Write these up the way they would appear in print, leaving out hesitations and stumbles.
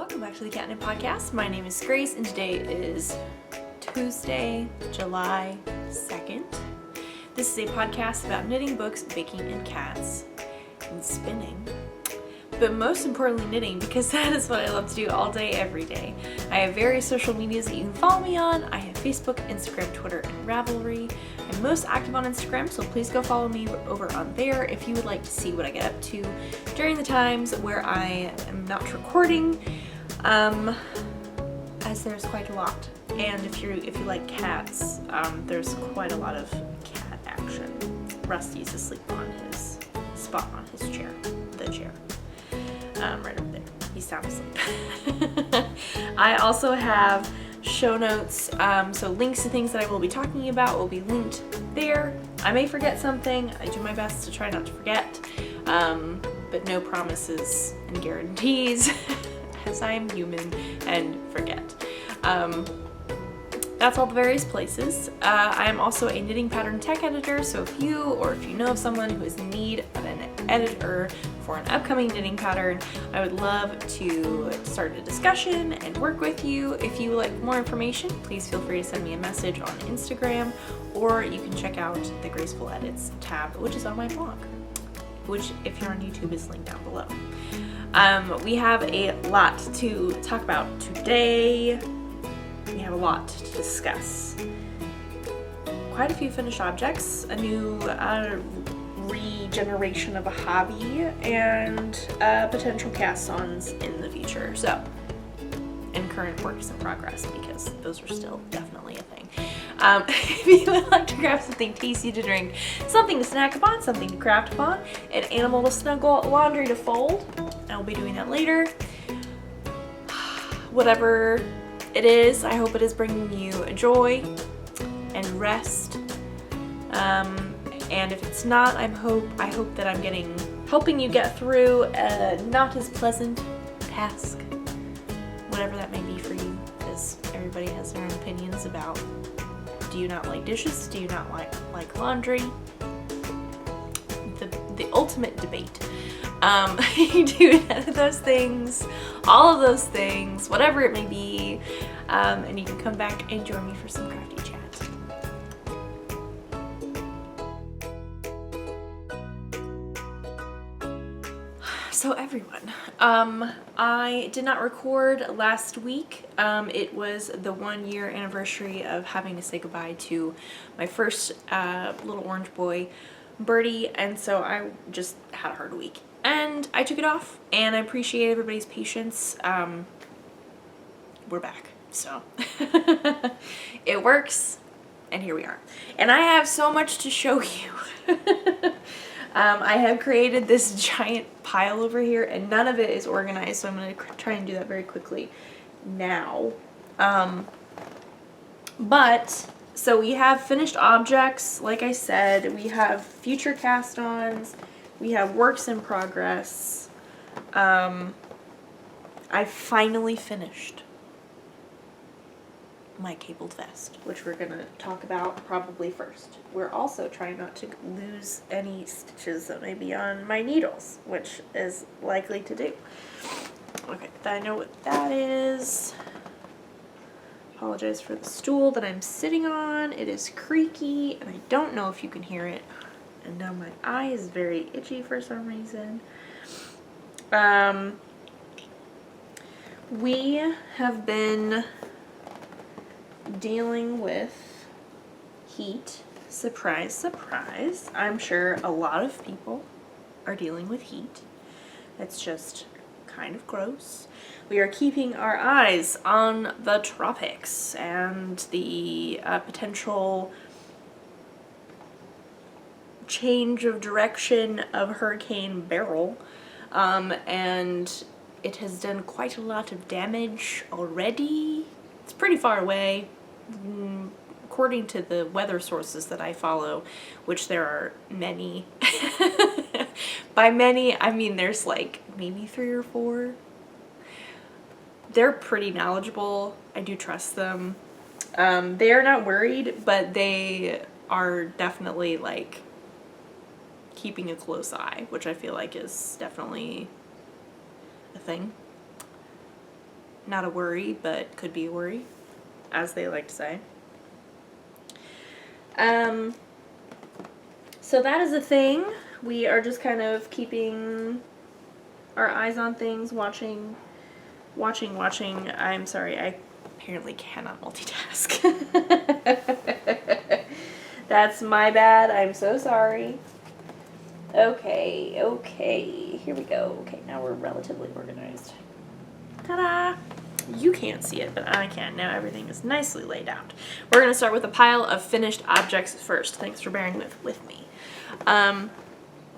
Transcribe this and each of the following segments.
Welcome back to the Catnip Podcast. My name is Grace and today is Tuesday, July 2nd. This is a podcast about knitting, books, baking, and cats, and spinning. But most importantly, knitting, because that is what I love to do all day, every day. I have various social medias that you can follow me on. I have Facebook, Instagram, Twitter, and Ravelry. I'm most active on Instagram, so please go follow me over on there if you would like to see what I get up to during the times where I am not recording, as there's quite a lot. And if you like cats, there's quite a lot of cat action. Rusty's asleep on his spot on his chair, the chair. Right over there. He's sound asleep. I also have show notes, so links to things that I will be talking about will be linked there. I may forget something. I do my best to try not to forget, but no promises and guarantees, as I am human and forget. That's all the various places. I am also a knitting pattern tech editor, so if you know of someone who is in need of an editor for an upcoming knitting pattern, I would love to start a discussion and work with you. If you would like more information, please feel free to send me a message on Instagram, or you can check out the Graceful Edits tab, which is on my blog, which if you're on YouTube is linked down below. We have a lot to talk about today. We have a lot to discuss. Quite a few finished objects, a new regeneration of a hobby, and potential cast-ons in the future. So, and current works in progress, because those are still definitely a thing. If you would like to grab something tasty to drink, something to snack upon, something to craft upon, an animal to snuggle, laundry to fold, I'll be doing that later. Whatever it is, I hope it is bringing you joy and rest. And if it's not, I hope that I'm helping you get through a not as pleasant task, whatever that may be for you, because everybody has their own opinions about, do you not like dishes? Do you not like laundry? The ultimate debate. You do none of those things, all of those things, whatever it may be, and you can come back and join me for some crafty chat. So everyone, I did not record last week. It was the 1 year anniversary of having to say goodbye to my first little orange boy, Birdie, and so I just had a hard week. And I took it off, and I appreciate everybody's patience. We're back, so it works, and here we are. And I have so much to show you. I have created this giant pile over here, and none of it is organized, so I'm going to try and do that very quickly now. So we have finished objects, like I said, we have future cast-ons, we have works in progress. I finally finished my cabled vest, which we're going to talk about probably first. We're also trying not to lose any stitches that may be on my needles, which is likely to do. Okay, I know what that is. Apologize for the stool that I'm sitting on. It is creaky, and I don't know if you can hear it. And now my eye is very itchy for some reason. We have been dealing with heat. Surprise, surprise. I'm sure a lot of people are dealing with heat. It's just kind of gross. We are keeping our eyes on the tropics and the potential change of direction of Hurricane Beryl, and it has done quite a lot of damage already. It's pretty far away, according to the weather sources that I follow, which there are many. By many, I mean there's like maybe 3 or 4. They're pretty knowledgeable. I do trust them. They are not worried, but they are definitely like keeping a close eye, which I feel like is definitely a thing. not a worry, but could be a worry, as they like to say. So that is a thing. We are just kind of keeping our eyes on things, watching. I'm sorry, I apparently cannot multitask. That's my bad. I'm so sorry. Okay, here we go. Okay, now we're relatively organized. Ta-da! You can't see it, but I can. Now everything is nicely laid out. We're going to start with a pile of finished objects first. Thanks for bearing with me.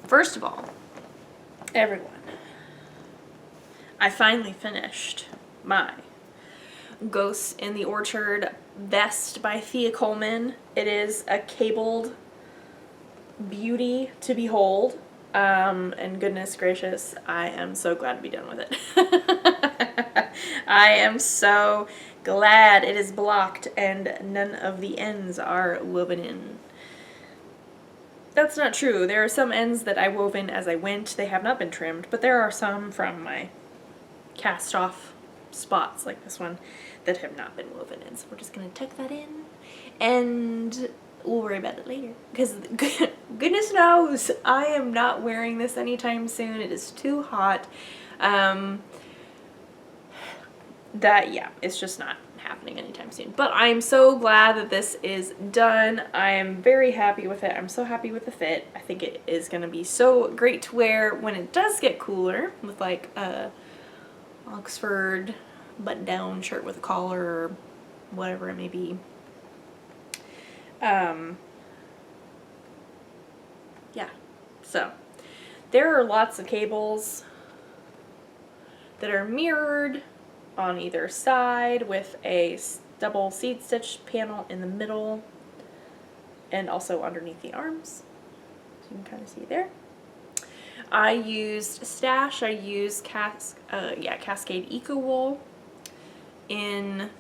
First of all, everyone, I finally finished my Ghosts in the Orchard vest by Thea Coleman. It is a cabled beauty to behold, and goodness gracious, I am so glad to be done with it. I am so glad it is blocked and none of the ends are woven in. That's not true. There are some ends that I wove in as I went. They have not been trimmed, but there are some from my cast off spots like this one that have not been woven in. So we're just going to tuck that in and we'll worry about it later. Because goodness knows I am not wearing this anytime soon. It is too hot. It's just not happening anytime soon. But I'm so glad that this is done. I am very happy with it. I'm so happy with the fit. I think it is going to be so great to wear when it does get cooler with like a Oxford button-down shirt with a collar or whatever it may be. Yeah, so there are lots of cables that are mirrored on either side with a double seed stitch panel in the middle and also underneath the arms. So you can kind of see there. I used Stash. I used Cascade Eco Wool in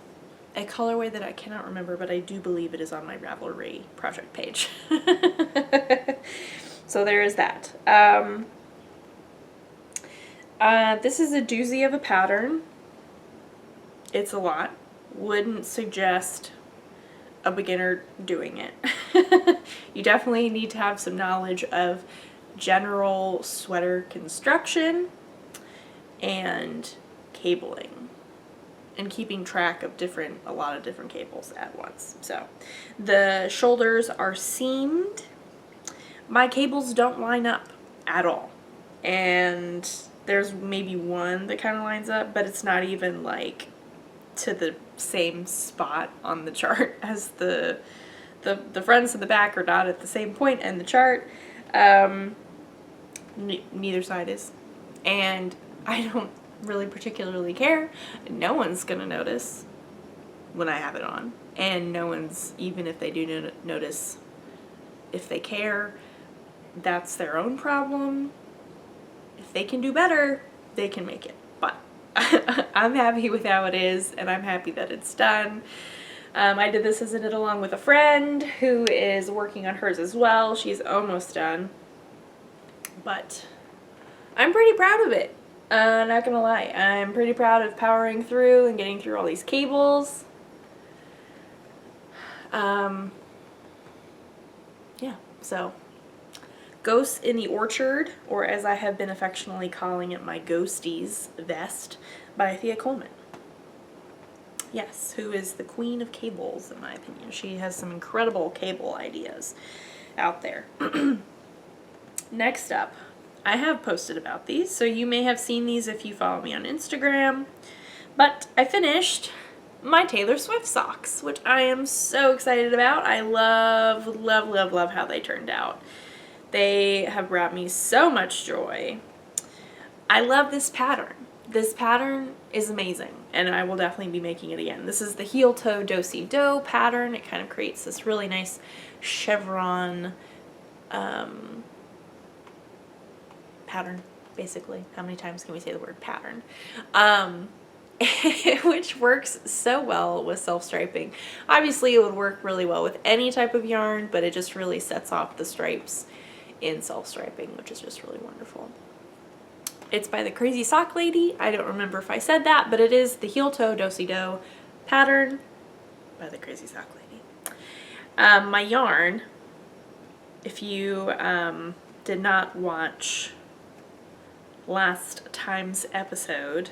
a colorway that I cannot remember, but I do believe it is on my Ravelry project page. So there is that. This is a doozy of a pattern. It's a lot. Wouldn't suggest a beginner doing it. You definitely need to have some knowledge of general sweater construction and cabling and keeping track of a lot of different cables at once. So the shoulders are seamed. My cables don't line up at all, and there's maybe one that kind of lines up, but it's not even like to the same spot on the chart as the fronts and the back are not at the same point in the chart. Neither side is, and I don't really particularly care. No one's gonna notice when I have it on, and no one's, even if they do notice, if they care, that's their own problem. If they can do better, they can make it, but I'm happy with how it is, and I'm happy that it's done. I did this as a knit along with a friend who is working on hers as well. She's almost done, but I'm pretty proud of it. Not gonna lie, I'm pretty proud of powering through and getting through all these cables. Yeah, so Ghosts in the Orchard, or as I have been affectionately calling it, my Ghosties vest by Thea Coleman. Yes, who is the queen of cables in my opinion. She has some incredible cable ideas out there. Next up, I have posted about these, so you may have seen these if you follow me on Instagram, but I finished my Taylor Swift socks, which I am so excited about. I love, love, love, love how they turned out. They have brought me so much joy. I love this pattern. This pattern is amazing, and I will definitely be making it again. This is the heel toe do-si-do pattern. It kind of creates this really nice chevron pattern, basically. How many times can we say the word pattern? Which works so well with self-striping. Obviously it would work really well with any type of yarn, but it just really sets off the stripes in self-striping, which is just really wonderful. It's by the Crazy Sock Lady. I don't remember if I said that, but it is the heel toe do-si-do pattern by the Crazy Sock Lady. My yarn, if you did not watch last time's episode,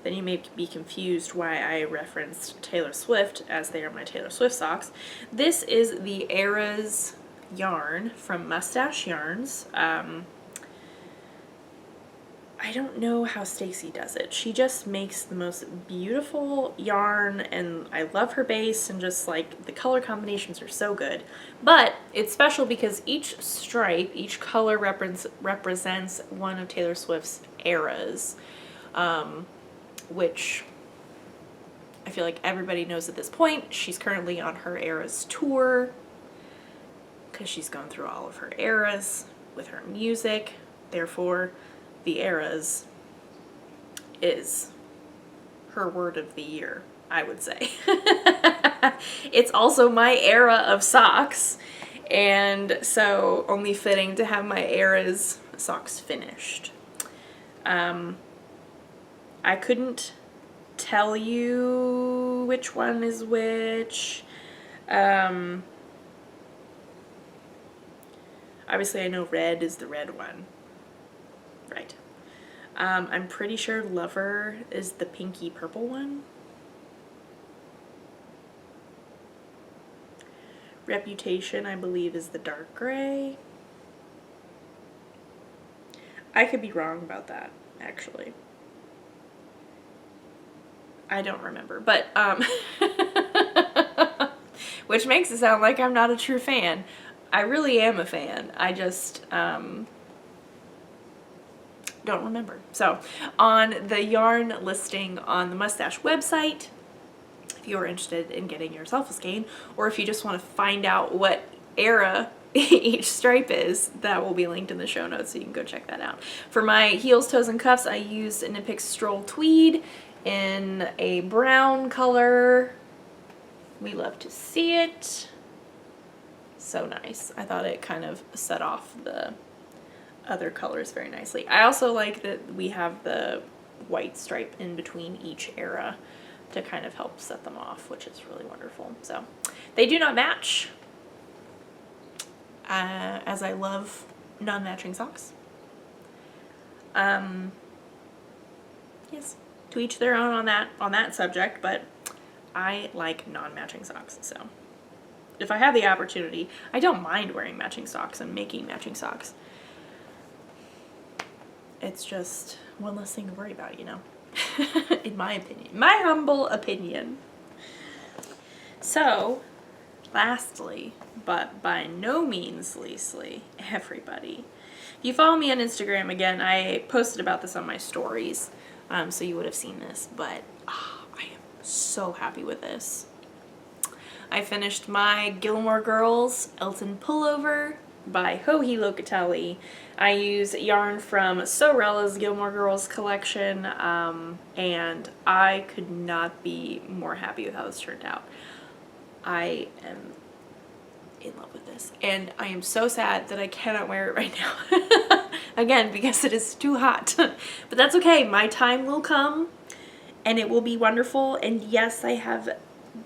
then you may be confused why I referenced Taylor Swift, as they are my Taylor Swift socks. This is the Eras yarn from Mustache Yarns. I don't know how Stacy does it. She just makes the most beautiful yarn, and I love her base, and just like the color combinations are so good. But it's special because each stripe, each color represents one of Taylor Swift's eras, which I feel like everybody knows at this point. She's currently on her Eras tour because she's gone through all of her eras with her music. Therefore, the Eras is her word of the year, I would say. It's also my era of socks, and so only fitting to have my Eras socks finished. I couldn't tell you which one is which. Obviously I know red is the red one. Right. I'm pretty sure Lover is the pinky purple one. Reputation, I believe, is the dark gray. I could be wrong about that, actually. I don't remember, but, which makes it sound like I'm not a true fan. I really am a fan. I just, don't remember. So on the yarn listing on the Mustache website, if you're interested in getting yourself a skein, or if you just want to find out what era each stripe is, that will be linked in the show notes, so you can go check that out. For my heels, toes, and cuffs, I used Knit Picks Stroll Tweed in a brown color. We love to see it. So nice. I thought it kind of set off the other colors very nicely. I also like that we have the white stripe in between each era to kind of help set them off, which is really wonderful. So they do not match, as I love non-matching socks. Yes, to each their own on that subject, but I like non-matching socks. So if I have the opportunity, I don't mind wearing matching socks and making matching socks. It's just one less thing to worry about, you know, in my opinion, my humble opinion. So, lastly, but by no means leastly, everybody, if you follow me on Instagram, again, I posted about this on my stories, so you would have seen this, but I am so happy with this. I finished my Gilmore Girls Elton pullover by Joji Locatelli. I use yarn from Sorella's Gilmore Girls collection, and I could not be more happy with how this turned out. I am in love with this, and I am so sad that I cannot wear it right now. Again, because it is too hot. But that's okay, my time will come, and it will be wonderful. And yes, I have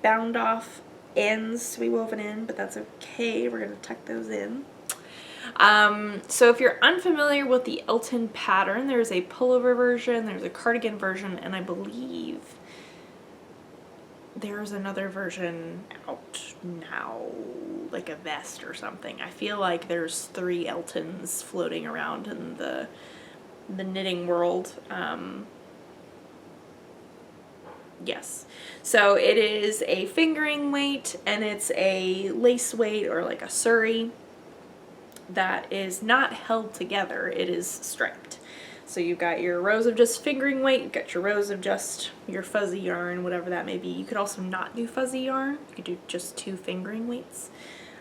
bound off ends to be woven in, but that's okay, we're gonna tuck those in. So if you're unfamiliar with the Elton pattern, there's a pullover version, there's a cardigan version, and I believe there's another version out now, like a vest or something. I feel like there's 3 Eltons floating around in the knitting world. Yes. So it is a fingering weight, and it's a lace weight, or like a surrey, that is not held together. It is striped. So you've got your rows of just fingering weight, you've got your rows of just your fuzzy yarn, whatever that may be. You could also not do fuzzy yarn. You could do just 2 fingering weights.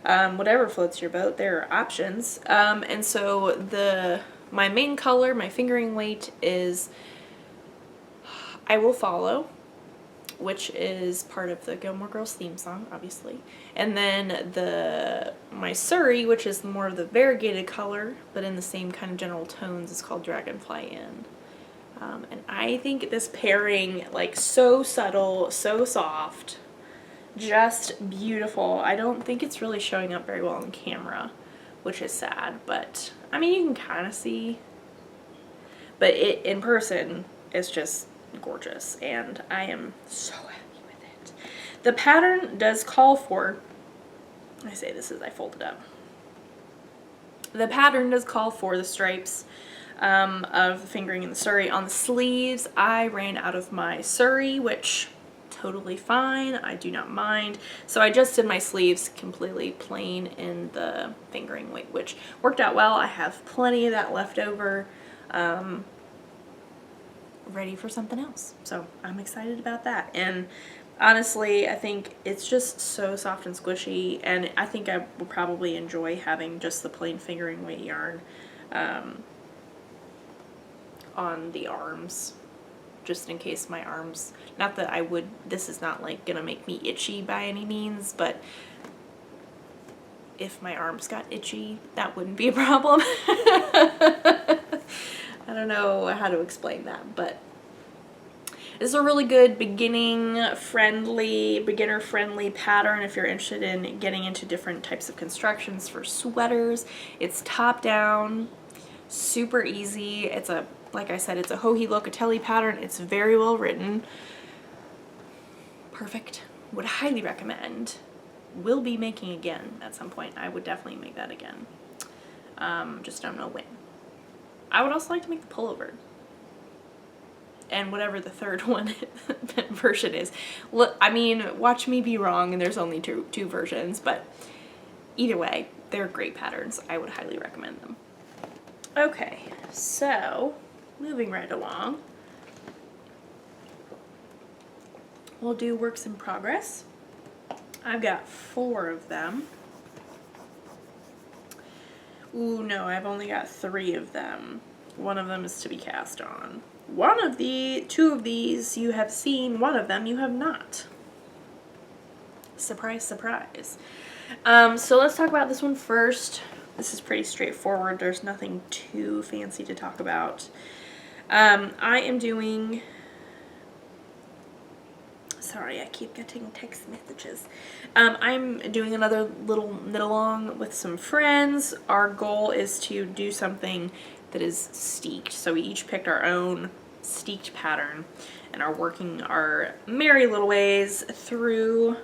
Whatever floats your boat, there are options. And so my main color, my fingering weight, is I Will Follow. which is part of the Gilmore Girls theme song, obviously. And then my Surrey, which is more of the variegated color, but in the same kind of general tones, is called Dragonfly Inn. And I think this pairing, like, so subtle, so soft, just beautiful. I don't think it's really showing up very well on camera, which is sad, but I mean, you can kind of see, but it in person is just gorgeous, and I am so happy with it. The pattern does call for, I say this as I fold it up, the pattern does call for the stripes of the fingering and the Surrey. On the sleeves, I ran out of my Surrey, which totally fine, I do not mind. So I just did my sleeves completely plain in the fingering weight, which worked out well. I have plenty of that left over, ready for something else. So I'm excited about that. And honestly, I think it's just so soft and squishy, and I think I will probably enjoy having just the plain fingering weight yarn on the arms, just in case my arms, not that I would, this is not like gonna make me itchy by any means, but if my arms got itchy, that wouldn't be a problem. I don't know how to explain that, but this is a really good beginner friendly pattern if you're interested in getting into different types of constructions for sweaters. It's top down, super easy. It's a, like I said, it's a Joji Locatelli pattern. It's very well written. Perfect. Would highly recommend. Will be making again at some point. I would definitely make that again. Just don't know when. I would also like to make the pullover. And whatever the third one version is. Look, I mean, watch me be wrong and there's only two versions, but either way, they're great patterns. I would highly recommend them. Okay, so moving right along, we'll do works in progress. I've got 4 of them. Ooh, no, I've only got 3 of them. One of them is to be cast on. 2 of these you have seen, 1 of them you have not. Surprise, surprise. So let's talk about this one first. This is pretty straightforward. There's nothing too fancy to talk about. I am doing, sorry, I keep getting text messages. I'm doing another little knit along with some friends. Our goal is to do something that is steeked. So we each picked our own steeked pattern and are working our merry little ways through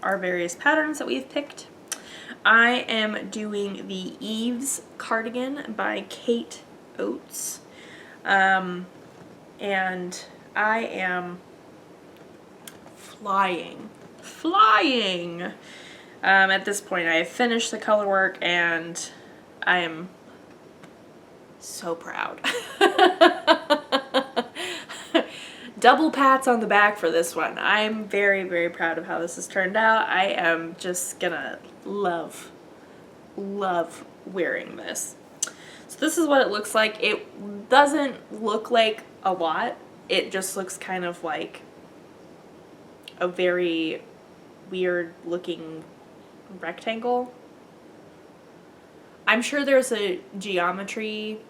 our various patterns that we've picked. I am doing the Eves cardigan by Kate Oates. And I am flying. At this point, I have finished the color work and I am so proud. Double pats on the back for this one. I'm very, very proud of how this has turned out. I am just gonna love wearing this. So this is what it looks like. It doesn't look like a lot. It just looks kind of like a very weird looking rectangle. I'm sure there's a geometric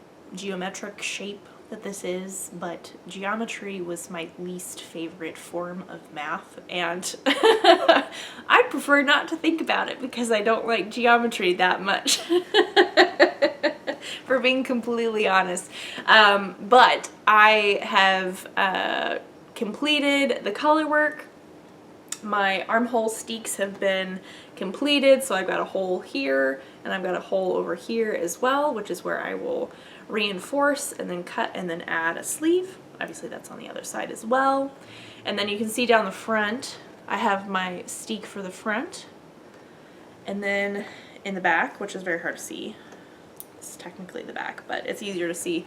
shape that this is, but geometry was my least favorite form of math, and I prefer not to think about it because I don't like geometry that much, for being completely honest. But I have completed the color work. My armhole steeks have been completed, so I've got a hole here and I've got a hole over here as well, which is where I will reinforce and then cut and then add a sleeve. Obviously that's on the other side as well. And then you can see down the front I have my steek for the front, and then in the back, which is very hard to see, it's technically the back, but it's easier to see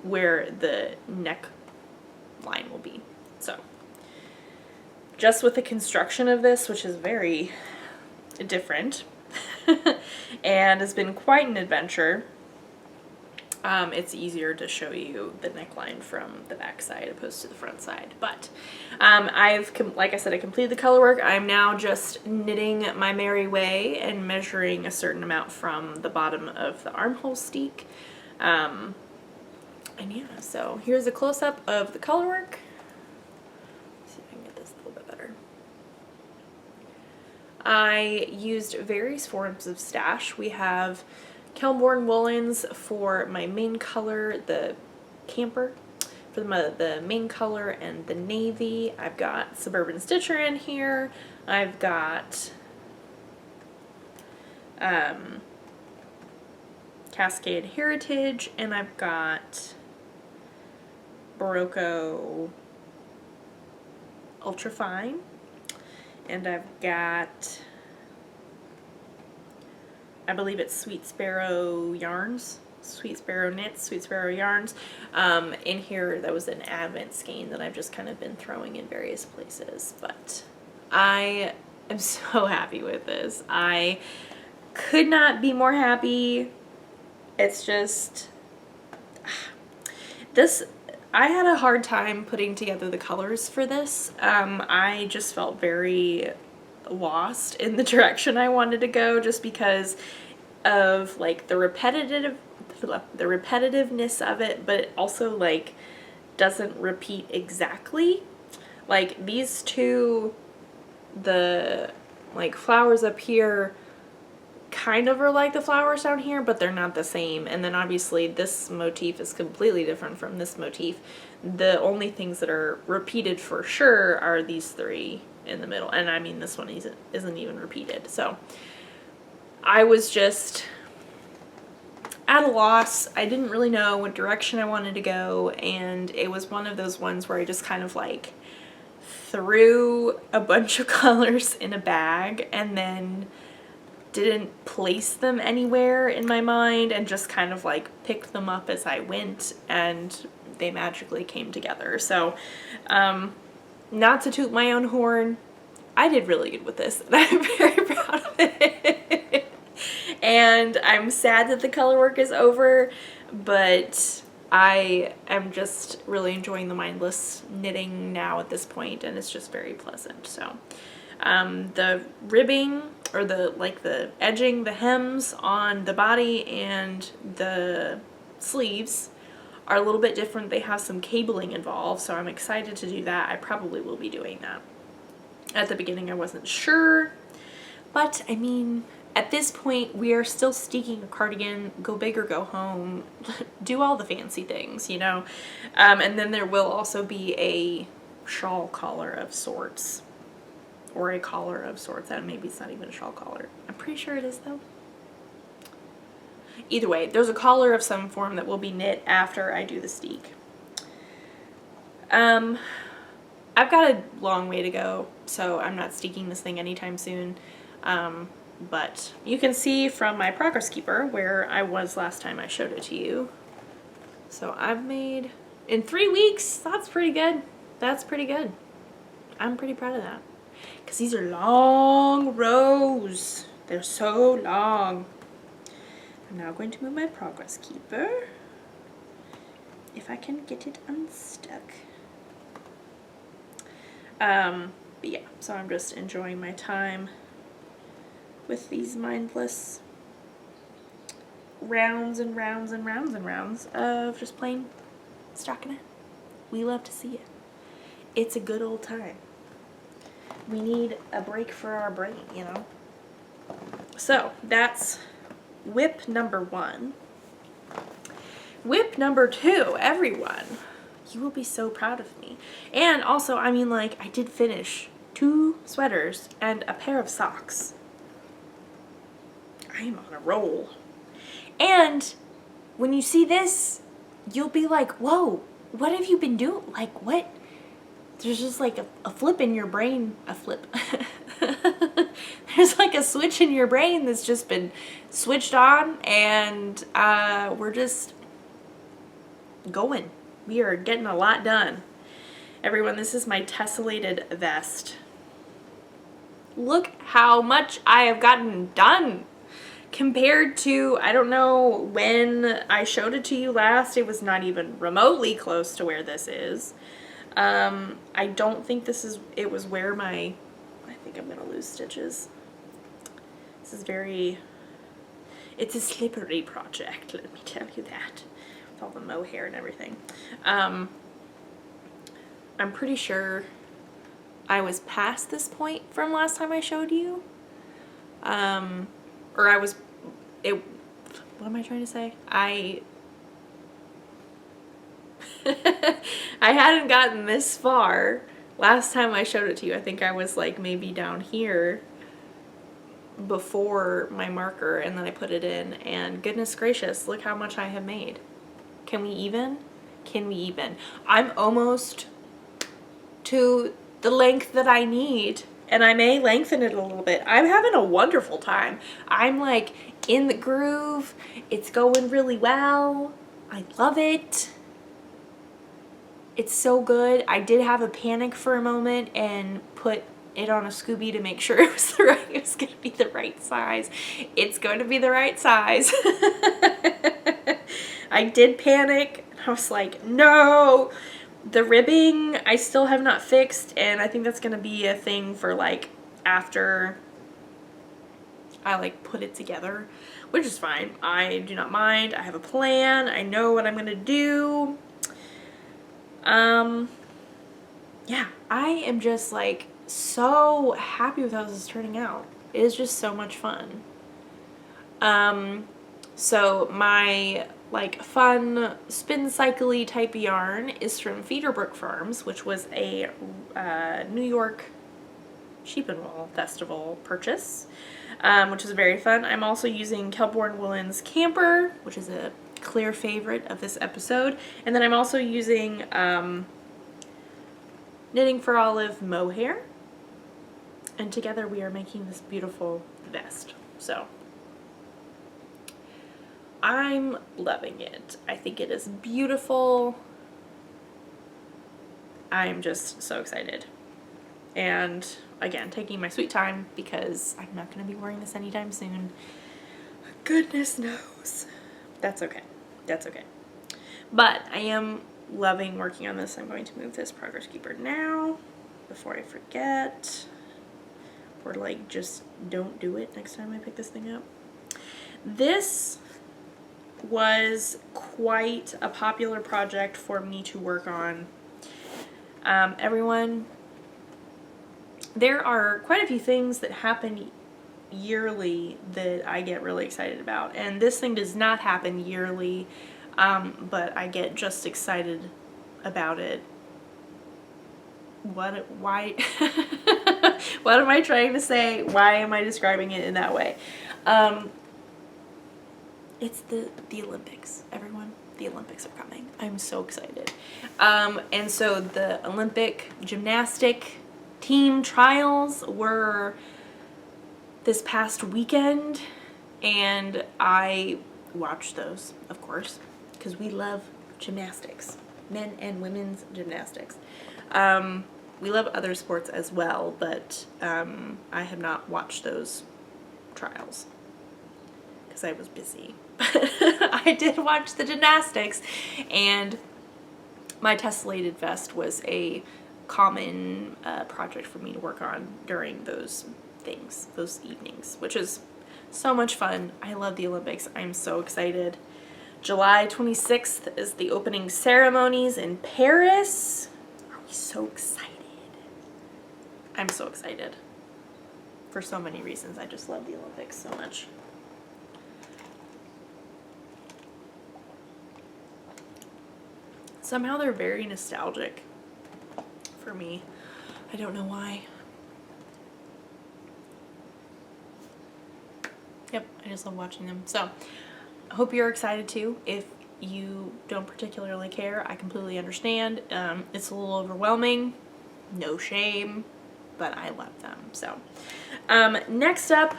where the neck line will be. So just with the construction of this, which is very different and has been quite an adventure, It's easier to show you the neckline from the back side opposed to the front side. But like I said, I completed the color work. I'm now just knitting my merry way and measuring a certain amount from the bottom of the armhole steek. And yeah, so here's a close-up of the color work. Let's see if I can get this a little bit better. I used various forms of stash. We have Kelborn woolens for my main color, the camper, for the main color and the navy. I've got Suburban Stitcher in here. I've got Cascade Heritage, and I've got Barocco Ultrafine, and I've got, I believe it's Sweet Sparrow Yarns, Sweet Sparrow Knits, Sweet Sparrow Yarns. In here, that was an Advent skein that I've just kind of been throwing in various places, but I am so happy with this. I could not be more happy. It's just, I had a hard time putting together the colors for this. I just felt very lost in the direction I wanted to go, just because of like the repetitiveness of it, but it also like doesn't repeat exactly. Like these two, the like flowers up here kind of are like the flowers down here, but they're not the same. And then obviously this motif is completely different from this motif. The only things that are repeated for sure are these three in the middle, and I mean this one isn't even repeated. So I was just at a loss. I didn't really know what direction I wanted to go, and it was one of those ones where I just kind of like threw a bunch of colors in a bag and then didn't place them anywhere in my mind, and just kind of like picked them up as I went, and they magically came together. So not to toot my own horn, I did really good with this, and I'm very proud of it. And I'm sad that the color work is over, but I am just really enjoying the mindless knitting now at this point, and it's just very pleasant. So the ribbing, or the edging, the hems on the body and the sleeves are a little bit different. They have some cabling involved, so I'm excited to do that. I probably will be doing that. At the beginning I wasn't sure, but I mean, at this point we are still steeking a cardigan, go big or go home, do all the fancy things, you know. And then there will also be a shawl collar of sorts, or a collar of sorts. And maybe it's not even a shawl collar. I'm pretty sure it is though. Either way, there's a collar of some form that will be knit after I do the steek. I've got a long way to go, so I'm not steeking this thing anytime soon. But you can see from my progress keeper where I was last time I showed it to you. So I've made, in 3 weeks, that's pretty good. That's pretty good. I'm pretty proud of that. Because these are long rows. They're so long. I'm now going to move my progress keeper, if I can get it unstuck. But yeah, so I'm just enjoying my time with these mindless rounds and rounds and rounds and rounds of just plain stockinette. We love to see it. It's a good old time. We need a break for our brain, you know? So that's whip number 1. Whip number 2, everyone. You will be so proud of me. And also, I mean, like, I did finish 2 sweaters and a pair of socks. I am on a roll. And when you see this, you'll be like, whoa, what have you been doing? Like, what? There's just like a flip in your brain, a flip. There's like a switch in your brain that's just been switched on, and we're just going. We are getting a lot done. Everyone, this is my tessellated vest. Look how much I have gotten done. compared to, I don't know when I showed it to you last, it was not even remotely close to where this is. I don't think it was where I think I'm gonna lose stitches. This is it's a slippery project, let me tell you that. With all the mohair and everything. I'm pretty sure I was past this point from last time I showed you. What am I trying to say? I hadn't gotten this far last time I showed it to you. I think I was like maybe down here before my marker, and then I put it in, and goodness gracious, look how much I have made. Can we even? Can we even? I'm almost to the length that I need, and I may lengthen it a little bit. I'm having a wonderful time. I'm like in the groove. It's going really well. I love it. It's so good. I did have a panic for a moment and put it on a Scooby to make sure it was going to be the right size. It's going to be the right size. I did panic. I was like, no. The ribbing I still have not fixed, and I think that's going to be a thing for like after I like put it together, which is fine. I do not mind. I have a plan. I know what I'm going to do. Yeah, I am just like so happy with how this is turning out. It is just so much fun. So my like fun spin cycle-y type yarn is from Feederbrook Farms, which was a New York Sheep and Wool Festival purchase, which is very fun. I'm also using Kelborn Woolen's Camper, which is a clear favorite of this episode, and then I'm also using Knitting for Olive mohair, and together we are making this beautiful vest. So I'm loving it. I think it is beautiful. I'm just so excited. And again, taking my sweet time because I'm not going to be wearing this anytime soon. Goodness knows. That's okay. That's okay. But I am loving working on this. I'm going to move this progress keeper now before I forget. Or like just don't do it next time I pick this thing up. This was quite a popular project for me to work on. Everyone, there are quite a few things that happen yearly that I get really excited about, and this thing does not happen yearly, but I get just excited about it. Why? What am I trying to say? Why am I describing it in that way? It's the Olympics, everyone. The Olympics are coming. I'm so excited. And so the Olympic gymnastic team trials were this past weekend, and I watched those, of course, because we love gymnastics, men and women's gymnastics. We love other sports as well, but I have not watched those trials because I was busy. But I did watch the gymnastics, and my tessellated vest was a common project for me to work on during those things, those evenings, which is so much fun. I love the Olympics. I'm so excited. July 26th is the opening ceremonies in Paris. Are we so excited? I'm so excited. For so many reasons. I just love the Olympics so much. Somehow they're very nostalgic for me. I don't know why. Yep, I just love watching them. So, I hope you're excited too. If you don't particularly care, I completely understand. It's a little overwhelming. No shame. But I love them. So, next up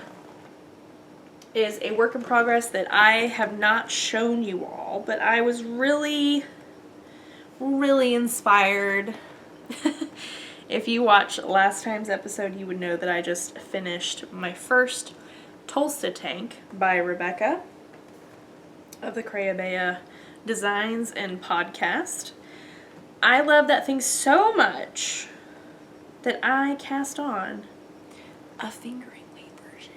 is a work in progress that I have not shown you all, but I was really inspired. If you watched last time's episode, you would know that I just finished my first Tulsa Tank by Rebecca of the Crayabea Designs and Podcast. I love that thing so much that I cast on a fingering weight version.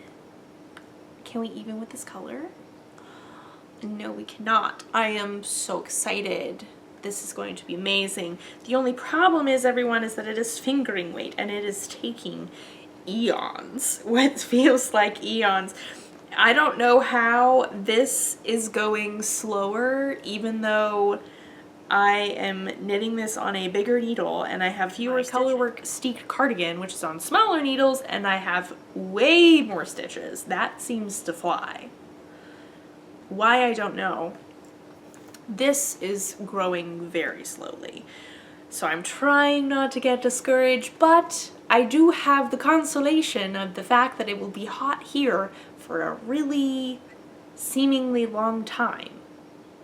Can we even with this color? No, we cannot. I am so excited. This is going to be amazing. The only problem is, everyone, is that it is fingering weight and it is taking eons. What feels like eons. I don't know how this is going slower, even though I am knitting this on a bigger needle and I have fewer Colorwork Steeked Cardigan, which is on smaller needles, and I have way more stitches. That seems to fly. Why, I don't know. This is growing very slowly. So I'm trying not to get discouraged, but I do have the consolation of the fact that it will be hot here for a really seemingly long time.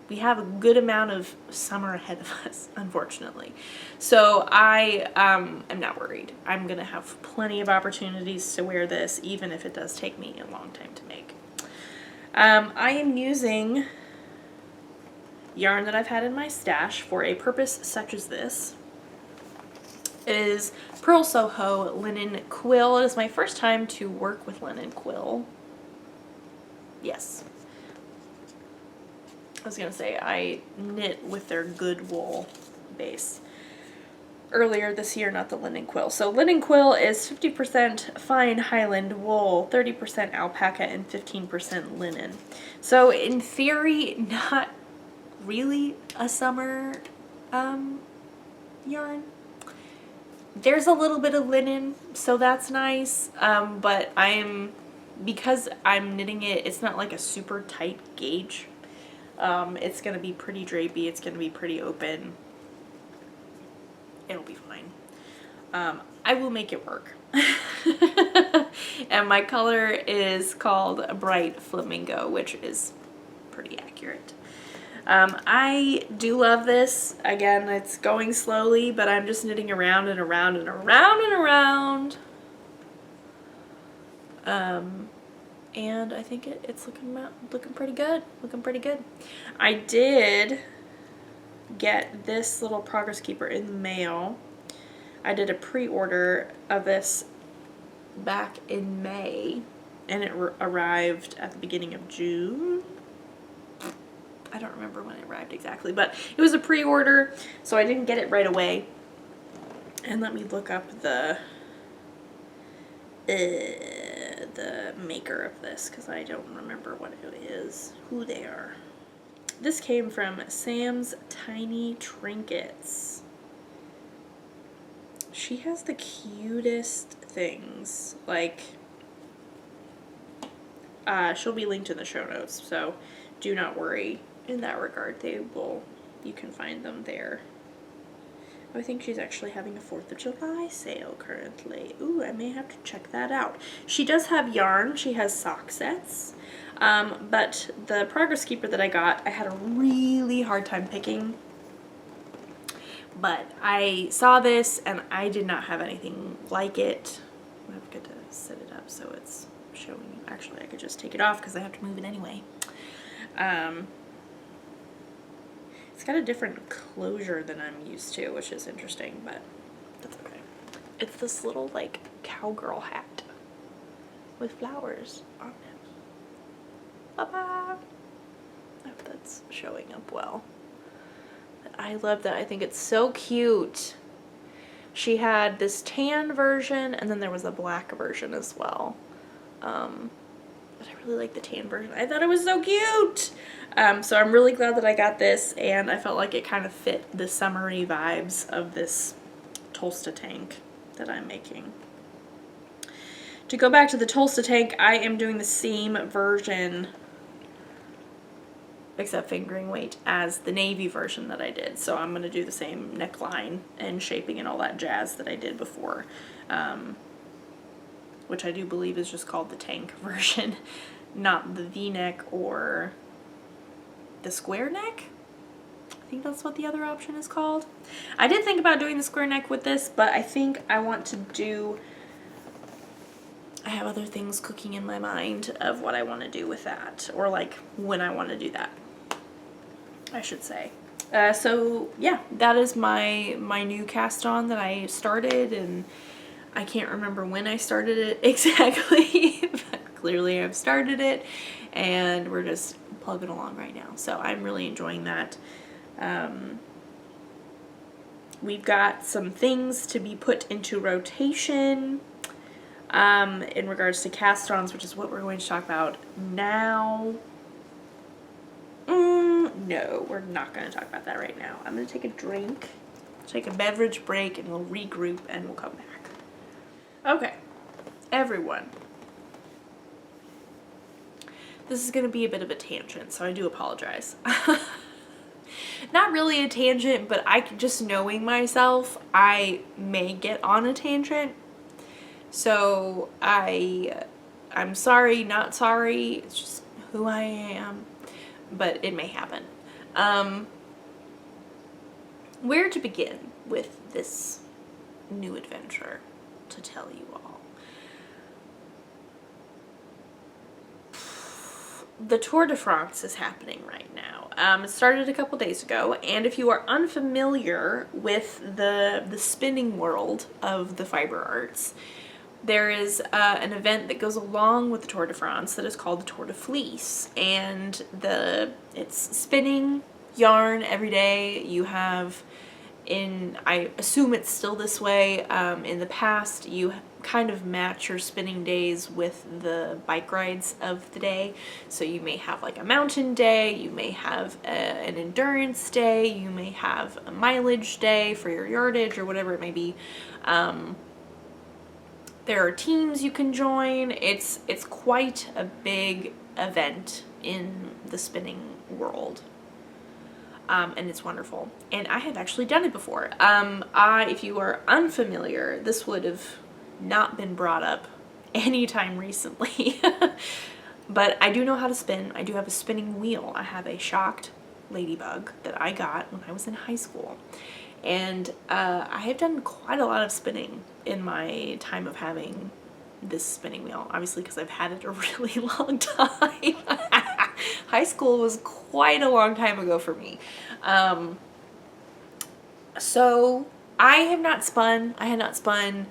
We have a good amount of summer ahead of us, unfortunately. So I am not worried. I'm gonna have plenty of opportunities to wear this, even if it does take me a long time to make. I am using yarn that I've had in my stash for a purpose such as this. It is Purl Soho Linen Quill. It is my first time to work with linen quill. Yes. I was gonna say, I knit with their good wool base earlier this year, not the linen quill. So linen quill is 50% fine Highland wool, 30% alpaca, and 15% linen. So in theory, not really a summer yarn. There's a little bit of linen, so that's nice, but because I'm knitting it, it's not like a super tight gauge. It's gonna be pretty drapey, it's gonna be pretty open. It'll be fine. I will make it work. And my color is called Bright Flamingo, which is pretty accurate. I do love this. Again, it's going slowly, but I'm just knitting around and around and around and around. And I think it's looking pretty good. Looking pretty good. I did get this little progress keeper in the mail. I did a pre-order of this back in May, and it arrived at the beginning of June. I don't remember when it arrived exactly, but it was a pre-order, so I didn't get it right away. And let me look up the maker of this, because I don't remember what it is, who they are. This came from Sam's Tiny Trinkets. She has the cutest things. Like, she'll be linked in the show notes, so do not worry in that regard. You can find them there. I think she's actually having a 4th of July sale currently. Ooh, I may have to check that out. She does have yarn. She has sock sets. But the Progress Keeper that I got, I had a really hard time picking. But I saw this and I did not have anything like it. I've got to set it up so it's showing. Actually, I could just take it off because I have to move it anyway. It's got a different closure than I'm used to, which is interesting, but that's okay. It's this little, like, cowgirl hat with flowers on it. Bye-bye! I hope that's showing up well. But I love that. I think it's so cute. She had this tan version, and then there was a black version as well. But I really like the tan version. I thought it was so cute! So I'm really glad that I got this, and I felt like it kind of fit the summery vibes of this Tulsa tank that I'm making. To go back to the Tulsa tank, I am doing the same version, except fingering weight, as the navy version that I did. So I'm going to do the same neckline and shaping and all that jazz that I did before, which I do believe is just called the tank version, not the V-neck or the square neck. I think that's what the other option is called. I did think about doing the square neck with this, but I think I want to do I have other things cooking in my mind of what I want to do with that, or like when I want to do that, I should say. So yeah, that is my new cast on that I started, and I can't remember when I started it exactly, but clearly I've started it, and we're just plugging along right now. So I'm really enjoying that. We've got some things to be put into rotation in regards to cast-ons, which is what we're going to talk about now. No, we're not going to talk about that right now. I'm going to take a drink, take a beverage break, and we'll regroup and we'll come back. Okay, everyone. This is going to be a bit of a tangent, so I do apologize. Not really a tangent, but just knowing myself, I may get on a tangent. So I'm sorry, not sorry. It's just who I am, but it may happen. Where to begin with this new adventure to tell you all? The Tour de France is happening right now. It started a couple days ago, and if you are unfamiliar with the spinning world of the fiber arts, there is an event that goes along with the Tour de France that is called the Tour de Fleece, and it's spinning yarn every day. You have, I assume it's still this way, in the past you kind of match your spinning days with the bike rides of the day. So you may have like a mountain day, you may have an endurance day, you may have a mileage day for your yardage or whatever it may be. There are teams you can join. It's quite a big event in the spinning world. And it's wonderful. And I have actually done it before. If you are unfamiliar, this would have not been brought up anytime recently. But I do know how to spin. I do have a spinning wheel. I have a shocked ladybug that I got when I was in high school. And I have done quite a lot of spinning in my time of having this spinning wheel, obviously because I've had it a really long time. High school was quite a long time ago for me. So I have not spun. I had not spun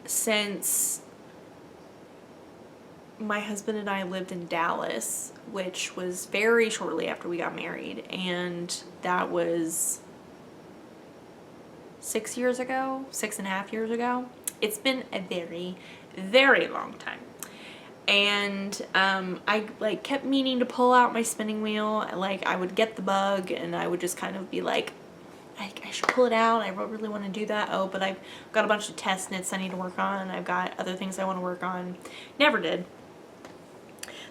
since my husband and I lived in Dallas, which was very shortly after we got married, and that was 6 years ago, 6.5 years ago. It's been a very, very long time. And I like kept meaning to pull out my spinning wheel. Like I would get the bug and I would just kind of be like, I should pull it out. I really want to do that. Oh, but I've got a bunch of test knits I need to work on. I've got other things I want to work on. Never did.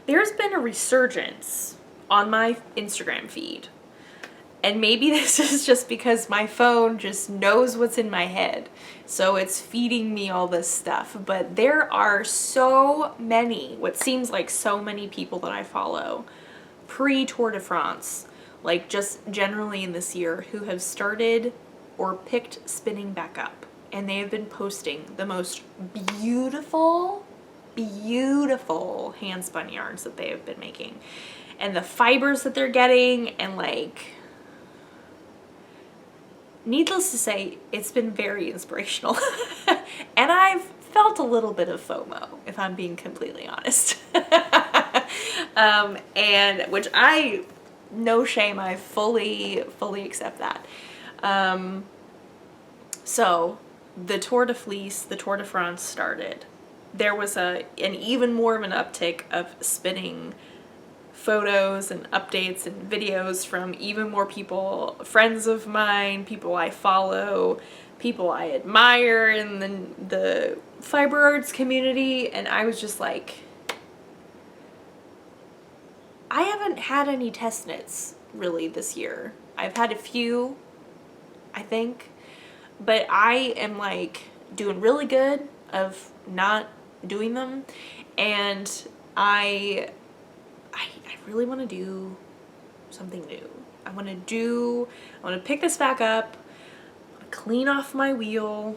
There's been a resurgence on my Instagram feed. And maybe this is just because my phone just knows what's in my head. So it's feeding me all this stuff. But there are so many, what seems like so many people that I follow pre-Tour de France, like just generally in this year, who have started or picked spinning back up. And they have been posting the most beautiful, beautiful hand spun yarns that they have been making. And the fibers that they're getting, and like, needless to say, it's been very inspirational. And I've felt a little bit of FOMO, if I'm being completely honest. And which no shame, I fully accept that. So the Tour de Fleece, the Tour de France started. There was an even more of an uptick of spinning photos and updates and videos from even more people, friends of mine, people I follow, people I admire in the fiber arts community. And I was just like, I haven't had any test knits really this year. I've had a few, I think, but I am like doing really good of not doing them. And I really want to do something new. I want to pick this back up, clean off my wheel,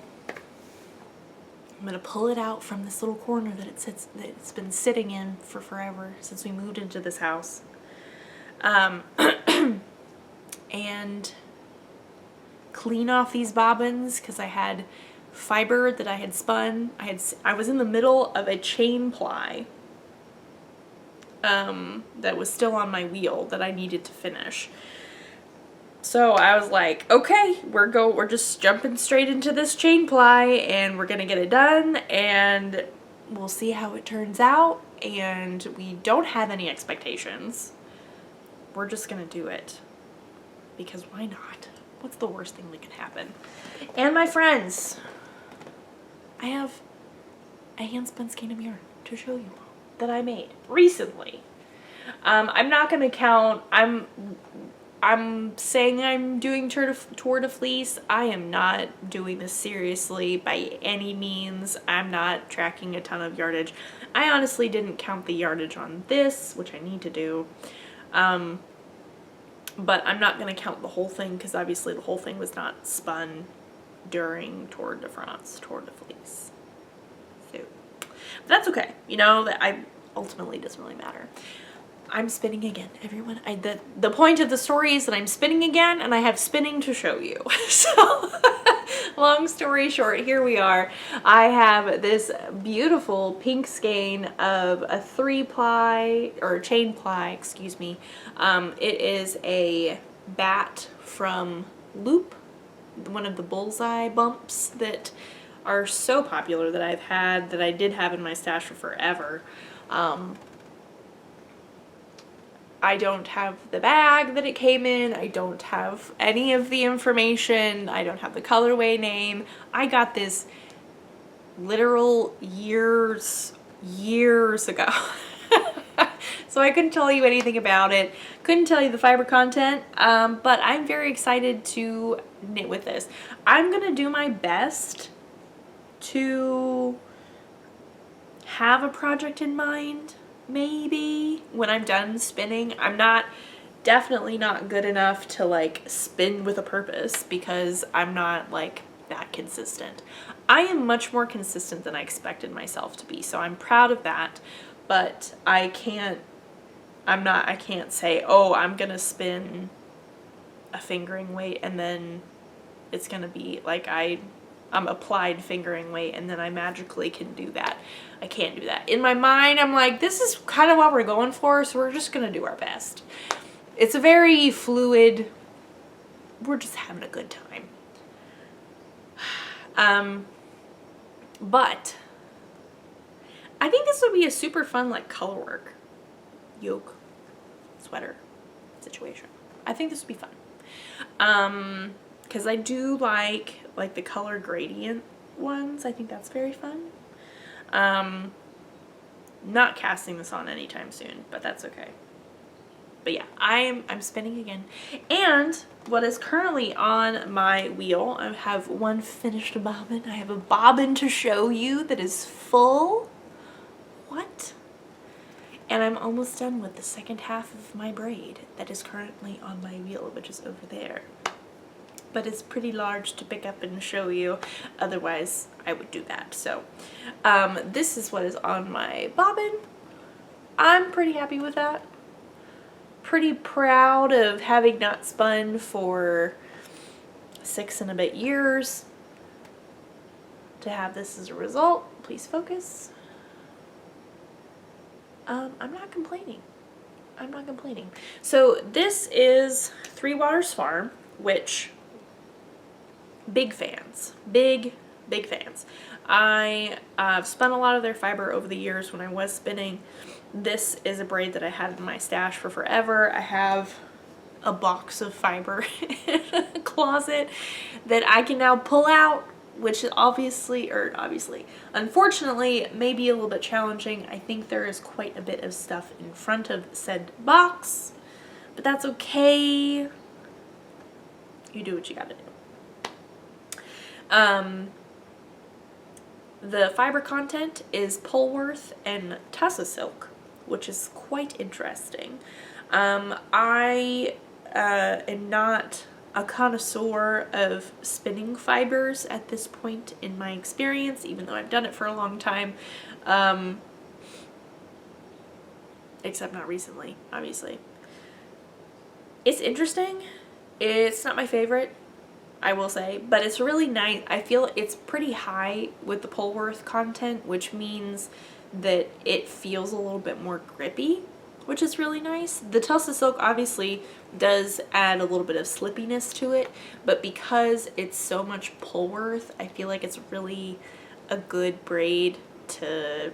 I'm gonna pull it out from this little corner that it's been sitting in for forever since we moved into this house. And clean off these bobbins because I had fiber that I had spun. I was in the middle of a chain ply that was still on my wheel that I needed to finish. So I was like, okay, we're just jumping straight into this chain ply and we're gonna get it done and we'll see how it turns out, and we don't have any expectations. We're just gonna do it because why not? What's the worst thing that can happen? And my friends, I have a hand-spun skein of yarn to show you that I made recently. I'm not gonna count, I'm saying I'm doing Tour de Fleece. I am not doing this seriously by any means. I'm not tracking a ton of yardage. I honestly didn't count the yardage on this, which I need to do. But I'm not going to count the whole thing because obviously the whole thing was not spun during Tour de France, Tour de Fleece. So, but that's okay. You know, that ultimately doesn't really matter. I'm spinning again, everyone. The point of the story is that I'm spinning again and I have spinning to show you. So, long story short, here we are. I have this beautiful pink skein of a 3-ply, or chain ply, excuse me. It is a bat from Loop, one of the bullseye bumps that are so popular that I did have in my stash for forever. I don't have the bag that it came in. I don't have any of the information. I don't have the colorway name. I got this literal years ago. So I couldn't tell you anything about it. Couldn't tell you the fiber content, but I'm very excited to knit with this. I'm gonna do my best to have a project in mind. Maybe when I'm done spinning. I'm definitely not good enough to like spin with a purpose because I'm not like that consistent. I am much more consistent than I expected myself to be, so I'm proud of that, but I can't say, oh, I'm gonna spin a fingering weight and then it's gonna be like I'm applied fingering weight and then I magically can do that. I can't do that. In my mind, I'm like, this is kind of what we're going for, so we're just gonna do our best. It's a very fluid, we're just having a good time. But I think this would be a super fun like color work, yoke, sweater situation. I think this would be fun. Because I do like the color gradient ones. I think that's very fun. Not casting this on anytime soon, but that's okay. But yeah, I'm spinning again. And what is currently on my wheel, I have one finished bobbin. I have a bobbin to show you that is full. What? And I'm almost done with the second half of my braid that is currently on my wheel, which is over there. But it's pretty large to pick up and show you. Otherwise, I would do that. So, this is what is on my bobbin. I'm pretty happy with that. Pretty proud of having not spun for 6 and a bit years to have this as a result. Please focus. I'm not complaining. I'm not complaining. So this is Three Waters Farm, which big fans, big fans. I've spun a lot of their fiber over the years when I was spinning. This is a braid that I had in my stash for forever. I have a box of fiber in a closet that I can now pull out, which unfortunately may be a little bit challenging. I think there is quite a bit of stuff in front of said box, but that's okay. You do what you gotta do. The fiber content is Polworth and Tussa silk, which is quite interesting. I am not a connoisseur of spinning fibers at this point in my experience, even though I've done it for a long time. Except not recently, obviously. It's interesting. It's not my favorite, I will say, but it's really nice. I feel it's pretty high with the Polworth content, which means that it feels a little bit more grippy, which is really nice. The Tulsa Silk obviously does add a little bit of slippiness to it, but because it's so much Polworth, I feel like it's really a good braid to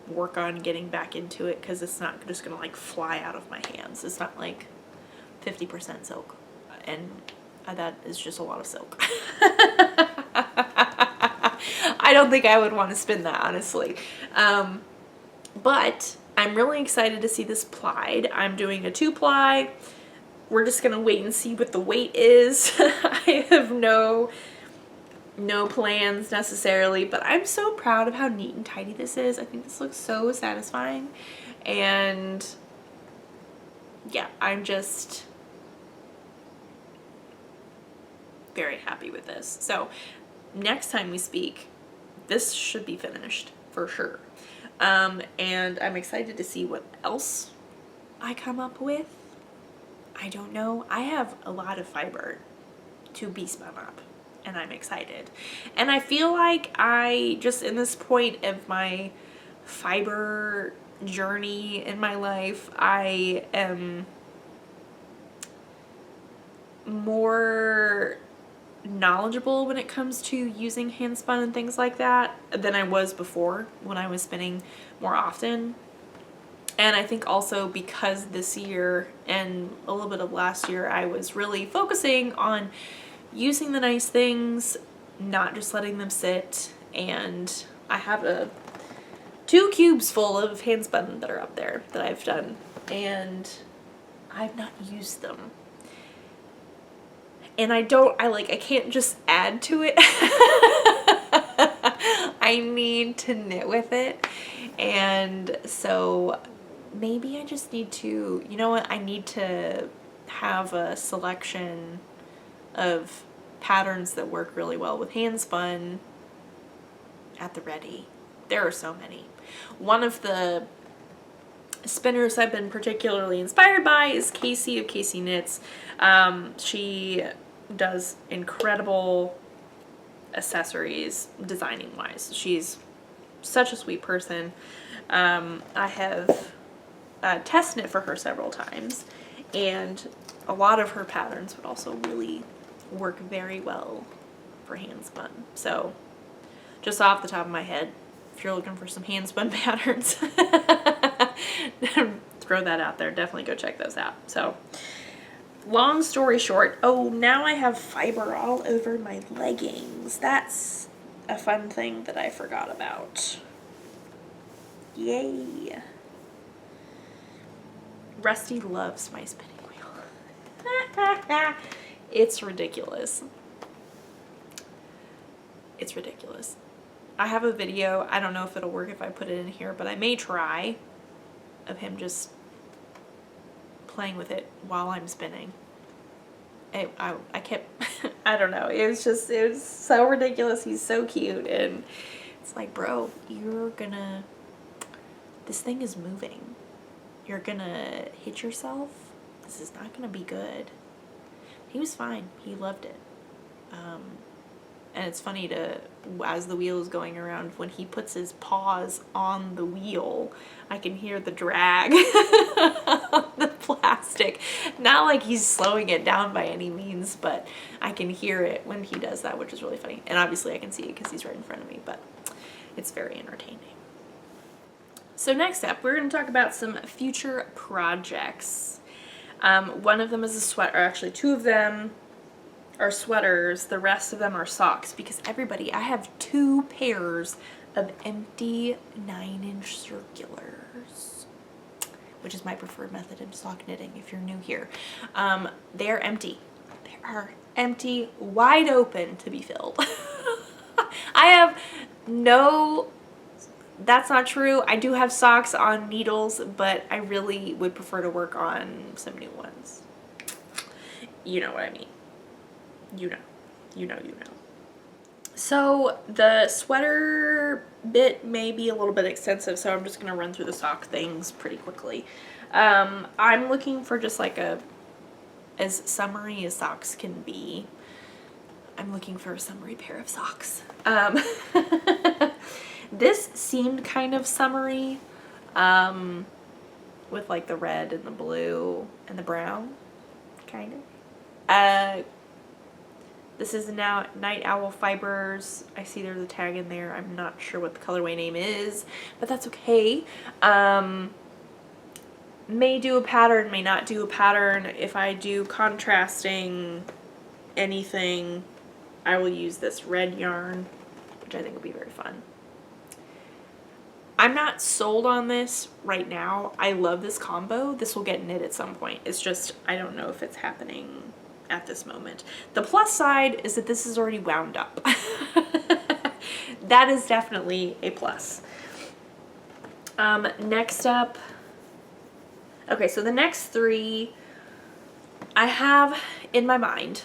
work on getting back into it, because it's not just gonna like fly out of my hands. It's not like 50% silk, and that is just a lot of silk. I don't think I would want to spin that, honestly. But I'm really excited to see this plied. I'm doing a 2-ply. We're just gonna wait and see what the weight is. I have no plans necessarily, but I'm so proud of how neat and tidy this is. I think this looks so satisfying, and yeah, I'm just very happy with this. So next time we speak, this should be finished for sure. And I'm excited to see what else I come up with. I don't know. I have a lot of fiber to be spun up, and I'm excited. And I feel like I just, in this point of my fiber journey in my life, I am more knowledgeable when it comes to using hand spun and things like that than I was before when I was spinning more often. And I think also because this year and a little bit of last year, I was really focusing on using the nice things, not just letting them sit. And I have 2 cubes full of hand spun that are up there that I've done, and I've not used them. And I can't just add to it. I need to knit with it. And so maybe I just need to, you know what, I need to have a selection of patterns that work really well with hand spun at the ready. There are so many. One of the spinners I've been particularly inspired by is Casey of Casey Knits. She does incredible accessories designing wise. She's such a sweet person. I have test knit for her several times, and a lot of her patterns would also really work very well for hand spun. So just off the top of my head, if you're looking for some hand spun patterns, throw that out there. Definitely go check those out. So long story short, oh, now I have fiber all over my leggings. That's a fun thing that I forgot about. Yay. Rusty loves my spinning wheel. It's ridiculous. It's ridiculous. I have a video, I don't know if it'll work if I put it in here, but I may try, of him just playing with it while I'm spinning. I kept, I don't know, it was so ridiculous. He's so cute, and it's like, bro, this thing is moving. You're gonna hit yourself. This is not gonna be good. He was fine. He loved it. And it's funny as the wheel is going around, when he puts his paws on the wheel, I can hear the drag on the plastic. Not like he's slowing it down by any means, but I can hear it when he does that, which is really funny. And obviously I can see it because he's right in front of me, but it's very entertaining. So next up, we're going to talk about some future projects. One of them is a sweater, or actually 2 of them are sweaters. The rest of them are socks, because everybody, I have 2 pairs of empty 9-inch circulars, which is my preferred method of sock knitting if you're new here. They are empty. They are empty, wide open to be filled. I have no... That's not true. I do have socks on needles, but I really would prefer to work on some new ones. You know what I mean. you know. So the sweater bit may be a little bit extensive, so I'm just going to run through the sock things pretty quickly. I'm looking for just like as summery as socks can be. I'm looking for a summery pair of socks. This seemed kind of summery, with like the red and the blue and the brown, kind of. This is now Night Owl Fibers. I see there's a tag in there. I'm not sure what the colorway name is, but that's okay. May do a pattern, may not do a pattern. If I do contrasting anything, I will use this red yarn, which I think will be very fun. I'm not sold on this right now. I love this combo. This will get knit at some point. It's just, I don't know if it's happening at this moment. The plus side is that this is already wound up. That is definitely a plus. Next up, okay, so the next three I have in my mind.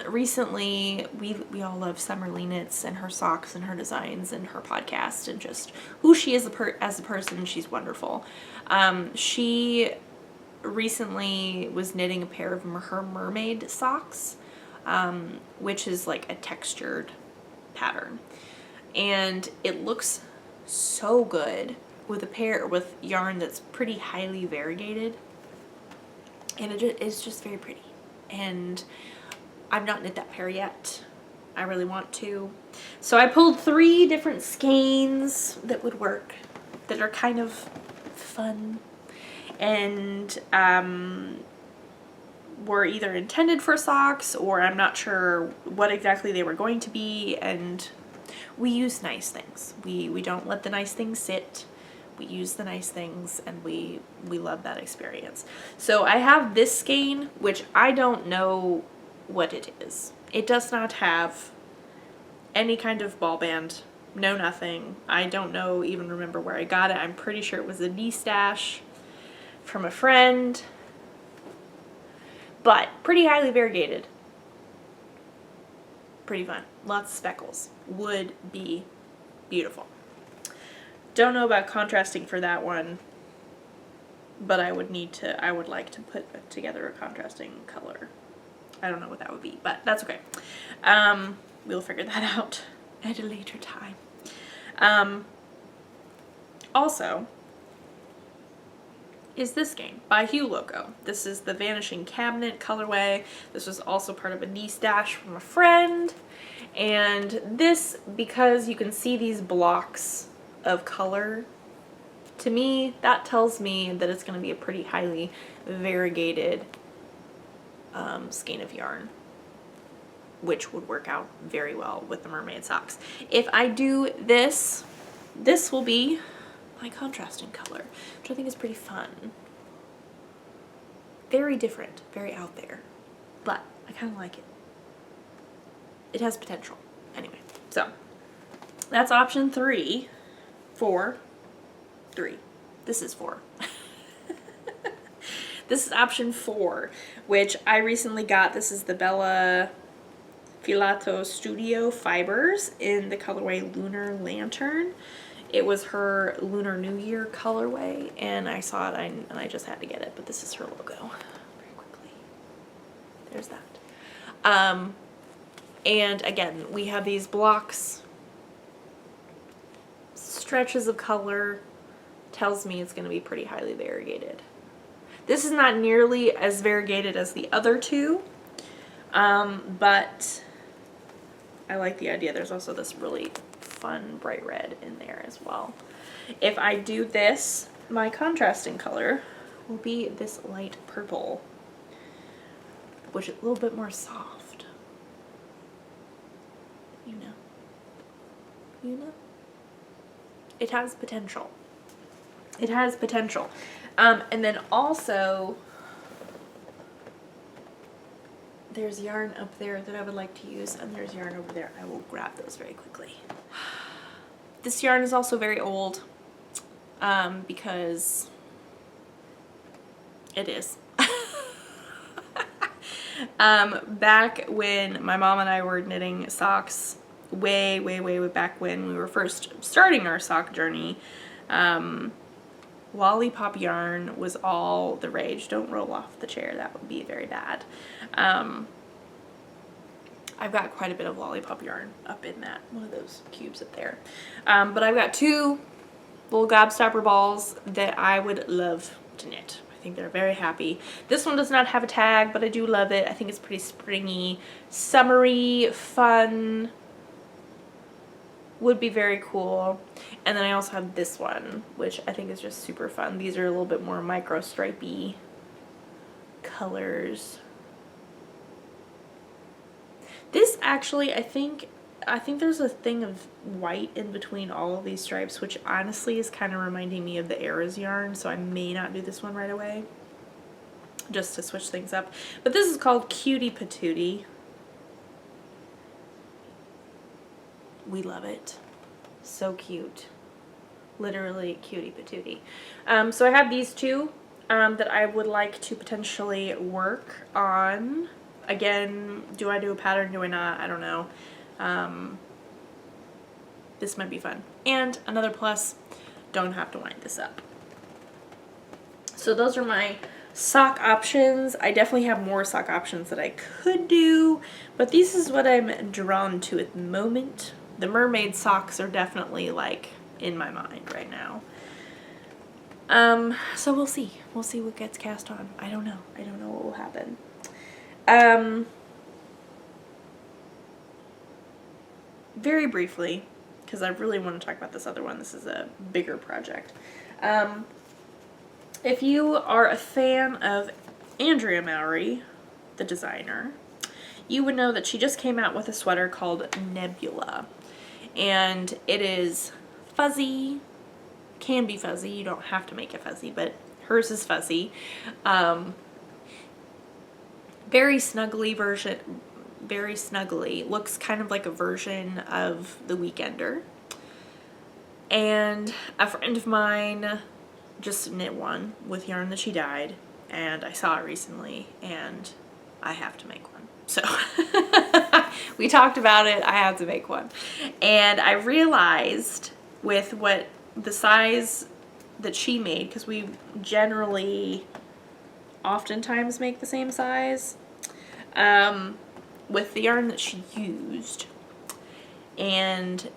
Recently, we all love Summerly Knits and her socks and her designs and her podcast and just who she is as a person. She's wonderful. She recently was knitting a pair of her mermaid socks, which is like a textured pattern, and it looks so good with yarn that's pretty highly variegated, and it's just very pretty. And I've not knit that pair yet. I really want to, so I pulled 3 different skeins that would work, that are kind of fun and were either intended for socks, or I'm not sure what exactly they were going to be. And we use nice things. We don't let the nice things sit. We use the nice things, and we love that experience. So I have this skein, which I don't know what it is. It does not have any kind of ball band. No, nothing. I don't know, even remember where I got it. I'm pretty sure it was a knee stash from a friend, but pretty highly variegated. Pretty fun. Lots of speckles. Would be beautiful. Don't know about contrasting for that one, but I would like to put together a contrasting color. I don't know what that would be, but that's okay. We'll figure that out at a later time. Also, is this skein by Hue Loco. This is the Vanishing Cabinet colorway. This was also part of a knee stash from a friend. And this, because you can see these blocks of color, to me, that tells me that it's going to be a pretty highly variegated skein of yarn, which would work out very well with the mermaid socks. If I do this, this will be my contrasting color, which I think is pretty fun. Very different, very out there, but I kind of like it. It has potential. Anyway, so that's option 3. 4. 3. This is 4. This is option 4, which I recently got. This is the Bella Filato Studio Fibers in the colorway Lunar Lantern. It was her Lunar New Year colorway, and I saw it and I just had to get it, but this is her logo. Very quickly. There's that. And again, we have these blocks, stretches of color, tells me it's going to be pretty highly variegated. This is not nearly as variegated as the other two, but I like the idea. There's also this really fun bright red in there as well. If I do this, my contrasting color will be this light purple, which is a little bit more soft. You know? It has potential. It has potential. And then also, there's yarn up there that I would like to use, and there's yarn over there. I will grab those very quickly. This yarn is also very old, because it is. Back when my mom and I were knitting socks, way back when we were first starting our sock journey, lollipop yarn was all the rage. Don't roll off the chair, that would be very bad. I've got quite a bit of lollipop yarn up in that, one of those cubes up there. But I've got two little gobstopper balls that I would love to knit. I think they're very happy. This one does not have a tag, but I do love it. I think it's pretty springy, summery, fun. Would be very cool. And then I also have this one, which I think is just super fun. These are a little bit more micro stripey colors. This actually, I think there's a thing of white in between all of these stripes, which honestly is kind of reminding me of the Eras yarn, so I may not do this one right away, just to switch things up. But this is called Cutie Patootie. We love it. So cute. Literally cutie patootie. So I have these two that I would like to potentially work on. Again, do I do a pattern? Do I not? I don't know. This might be fun. And another plus, don't have to wind this up. So those are my sock options. I definitely have more sock options that I could do, but this is what I'm drawn to at the moment. The mermaid socks are definitely like in my mind right now. So we'll see. We'll see what gets cast on. I don't know. I don't know what will happen. Very briefly, because I really want to talk about this other one. This is a bigger project. If you are a fan of Andrea Mowry, the designer, you would know that she just came out with a sweater called Nebula. And it is fuzzy, can be fuzzy, you don't have to make it fuzzy, but hers is fuzzy. Very snuggly version, very snuggly. Looks kind of like a version of the Weekender. And a friend of mine just knit one with yarn that she dyed, and I saw it recently, and I have to make one. So we talked about it, I had to make one. And I realized with what the size that she made, because we generally oftentimes make the same size, with the yarn that she used and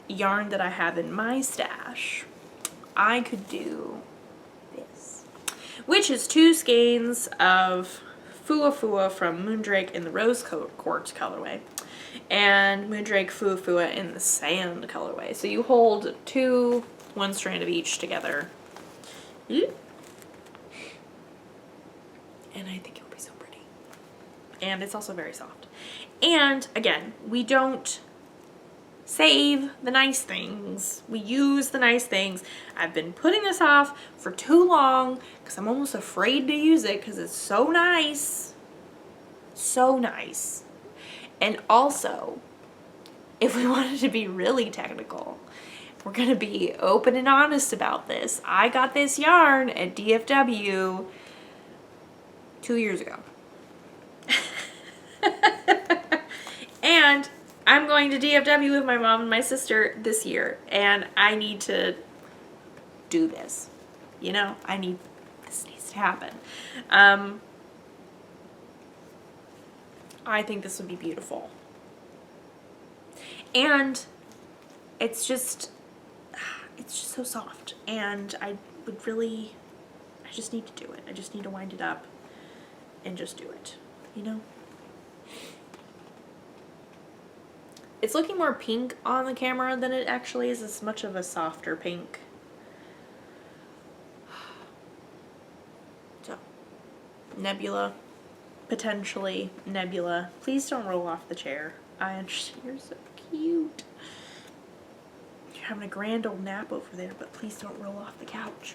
yarn that I have in my stash, I could do this, which is 2 skeins of Fua Fua from Moondrake in the Rose Quartz colorway and Moondrake Fua Fua in the Sand colorway. So you hold 2, 1 strand of each together, and I think it will be so pretty. And it's also very soft. And again, we don't save the nice things. We use the nice things. I've been putting this off for too long because I'm almost afraid to use it because it's so nice. So nice. And also, if we wanted to be really technical, we're going to be open and honest about this. I got this yarn at DFW 2 years ago. And I'm going to DFW with my mom and my sister this year, and I need to do this. You know, this needs to happen. I think this would be beautiful. And it's just so soft, and I just need to do it. I just need to wind it up and just do it, you know? It's looking more pink on the camera than it actually is. It's much of a softer pink. So, Nebula. Potentially Nebula. Please don't roll off the chair. I understand. You're so cute. You're having a grand old nap over there, but please don't roll off the couch.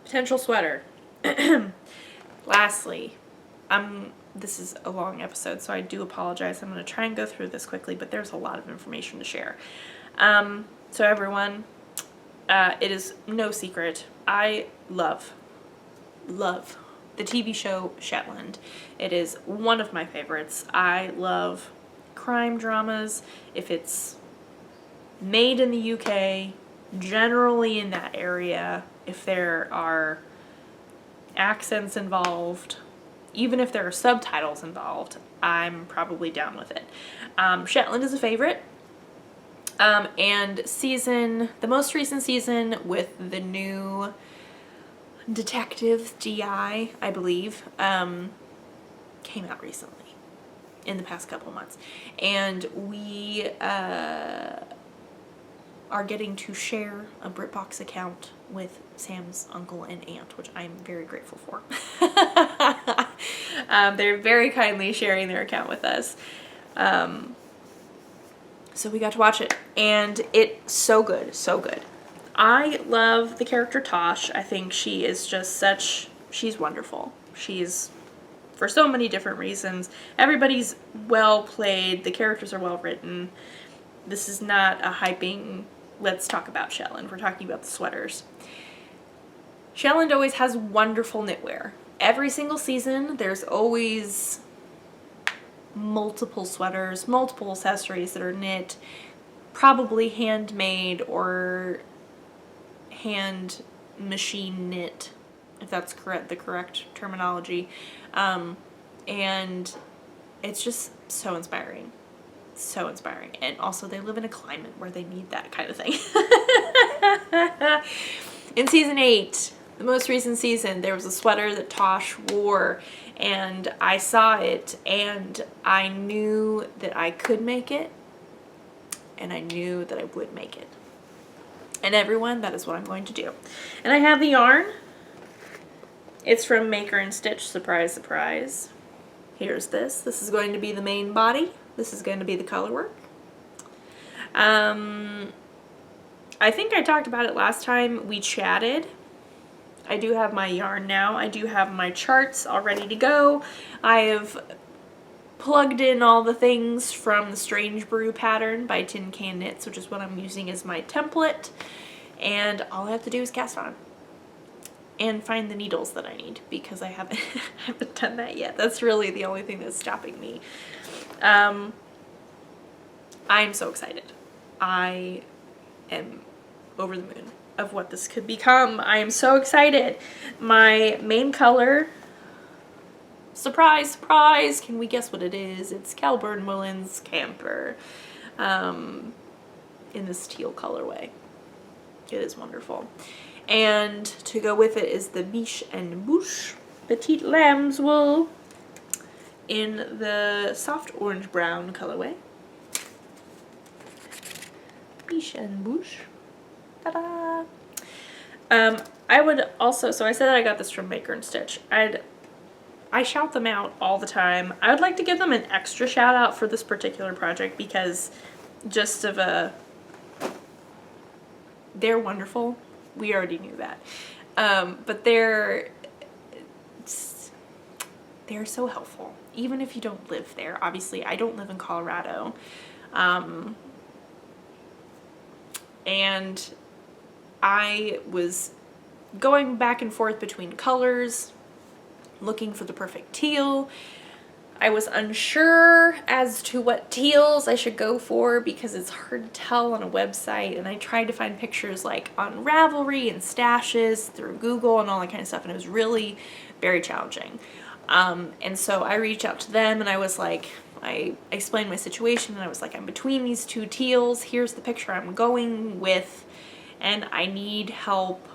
Potential sweater. Lastly, this is a long episode, so I do apologize. I'm going to try and go through this quickly, but there's a lot of information to share. So everyone, it is no secret. I love the TV show Shetland. It is one of my favorites. I love crime dramas. If it's made in the UK, generally in that area, if there are accents involved, even if there are subtitles involved, I'm probably down with it. Shetland is a favorite. And the most recent season with the new detective GI, I believe, came out recently, in the past couple months. And we are getting to share a BritBox account with Sam's uncle and aunt, which I'm very grateful for. They're very kindly sharing their account with us. So we got to watch it, and it's so good, so good. I love the character Tosh. I think she is just she's wonderful. She's, for so many different reasons. Everybody's well played, the characters are well written. This is not a hyping, let's talk about Shetland. We're talking about the sweaters. Shetland always has wonderful knitwear. Every single season, there's always multiple sweaters, multiple accessories that are knit, probably handmade or hand machine knit, if that's the correct terminology. And it's just so inspiring. So inspiring. And also they live in a climate where they need that kind of thing. In season 8, the most recent season, there was a sweater that Tosh wore, and I saw it, and I knew that I could make it, and I knew that I would make it. And everyone, that is what I'm going to do. And I have the yarn. It's from Maker and Stitch, surprise, surprise. Here's this. This is going to be the main body. This is going to be the color work. I think I talked about it last time we chatted. I do have my yarn now. I do have my charts all ready to go. I have plugged in all the things from the Strange Brew pattern by Tin Can Knits, which is what I'm using as my template. And all I have to do is cast on and find the needles that I need, because I haven't done that yet. That's really the only thing that's stopping me. I'm so excited. I am over the moon of what this could become. I am so excited. My main color, surprise, surprise, can we guess what it is? It's Kelburn Mullins Camper, in this teal colorway. It is wonderful. And to go with it is the Biche and Bouche Petite Lamb's Wool in the soft orange brown colorway. Biche and Bouche. Ta-da! I would also, so I said that I got this from Maker and Stitch. I shout them out all the time. I would like to give them an extra shout out for this particular project, because just of they're wonderful. We already knew that. But they're so helpful, even if you don't live there. Obviously, I don't live in Colorado. And I was going back and forth between colors, looking for the perfect teal. I was unsure as to what teals I should go for, because it's hard to tell on a website, and I tried to find pictures like on Ravelry and Stashes through Google and all that kind of stuff, and it was really very challenging. And so I reached out to them, and I was like, I explained my situation, and I was like, I'm between these two teals, here's the picture I'm going with, and I need help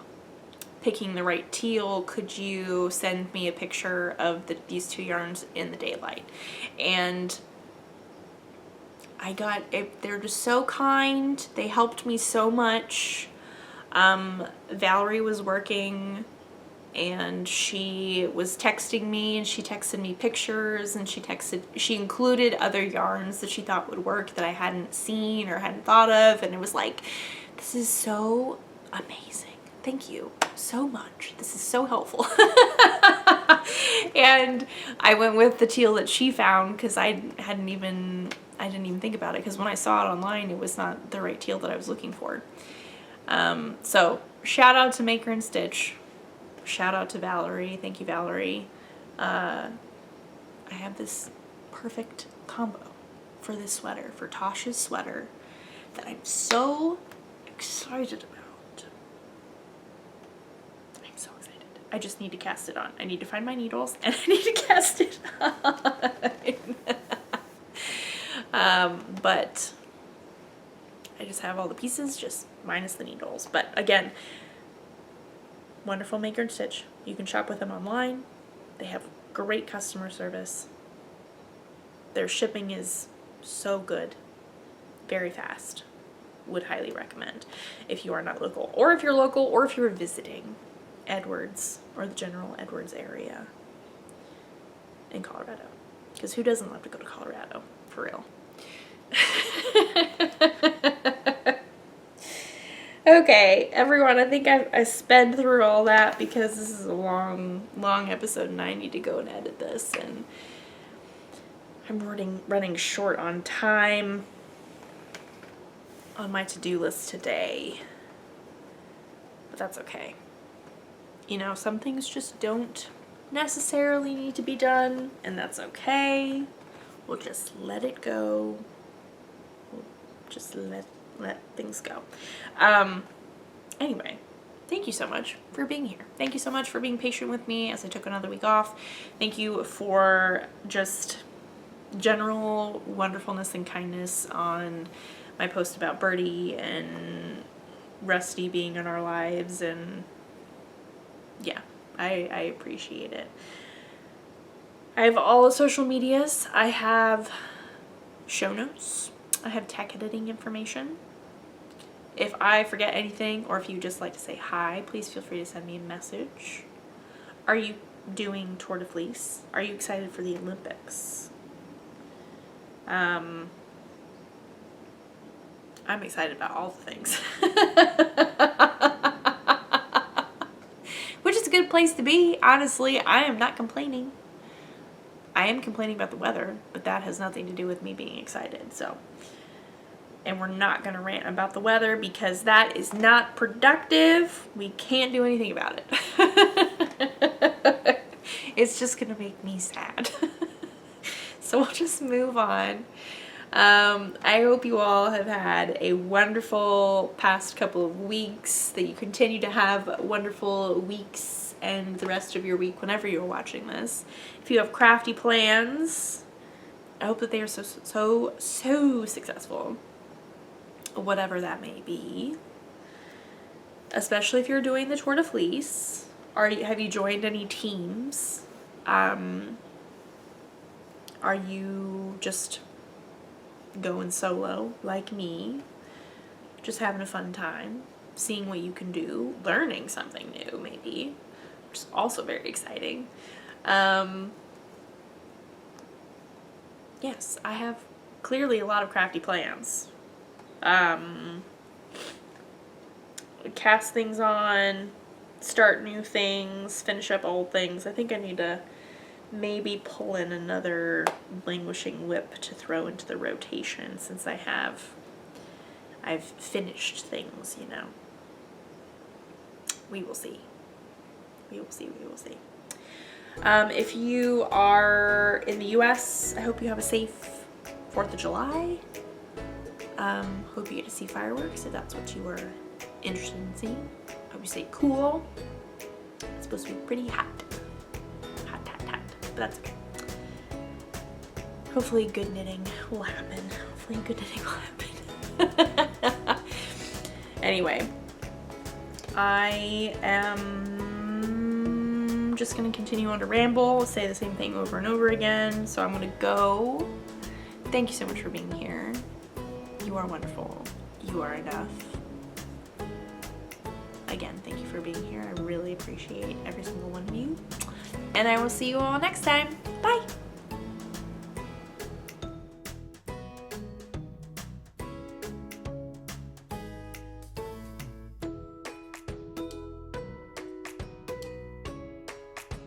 picking the right teal. Could you send me a picture of these two yarns in the daylight? And I got it. They're just so kind. They helped me so much. Valerie was working, and she was texting me, and she texted me pictures, and she included other yarns that she thought would work that I hadn't seen or hadn't thought of, and it was like, this is so amazing. Thank you so much. This is so helpful. And I went with the teal that she found, because I didn't even think about it, because when I saw it online, it was not the right teal that I was looking for. So shout out to Maker and Stitch. shout out to Valerie. Thank you, Valerie. I have this perfect combo for this sweater, for Tasha's sweater, that I'm so excited about. I'm so excited. I just need to cast it on. I need to find my needles and I need to cast it on. But I just have all the pieces, just minus the needles. But again, wonderful maker and stitch. You can shop with them online. They have great customer service. Their shipping is so good, very fast. Would highly recommend if you are not local, or if you're local, or if you're visiting Edwards or the general Edwards area in Colorado. Because who doesn't love to go to Colorado, for real? Okay, everyone, I think I sped through all that because this is a long episode and I need to go and edit this, and I'm running short on time on my to-do list today, but that's okay. You know, some things just don't necessarily need to be done, and that's okay. We'll just let it go. We'll just let things go. Anyway, thank you so much for being here. Thank you so much for being patient with me as I took another week off. Thank you for just general wonderfulness and kindness on my post about Birdie and Rusty being in our lives, and yeah, I appreciate it. I have all the social medias. I have show notes. I have tech editing information. If I forget anything, or if you just like to say hi, please feel free to send me a message. Are you doing Tour de Fleece? Are you excited for the Olympics? I'm excited about all the things. Which is a good place to be, honestly. I am not complaining. I am complaining about the weather, but that has nothing to do with me being excited, so. And we're not going to rant about the weather because that is not productive. We can't do anything about it. It's just going to make me sad. So we'll just move on. I hope you all have had a wonderful past couple of weeks, that you continue to have wonderful weeks and the rest of your week whenever you're watching this. If you have crafty plans, I hope that they are so successful, whatever that may be. Especially if you're doing the Tour de Fleece. Have you joined any teams? Are you just going solo like me, just having a fun time, seeing what you can do, learning something new maybe, which is also very exciting. Yes, I have clearly a lot of crafty plans. Cast things on, start new things, finish up old things. I think I need to maybe pull in another languishing whip to throw into the rotation, since I've finished things, you know. We will see. We will see. We will see. If you are in the US, I hope you have a safe 4th of July. Hope you get to see fireworks if that's what you were interested in seeing. Hope you stay cool. It's supposed to be pretty hot. But that's okay. Hopefully good knitting will happen. Anyway, I am just going to continue on to ramble, say the same thing over and over again, so I'm going to go. Thank you so much for being here. You are wonderful. You are enough. Again, thank you for being here. I really appreciate every single one of you. And I will see you all next time. Bye!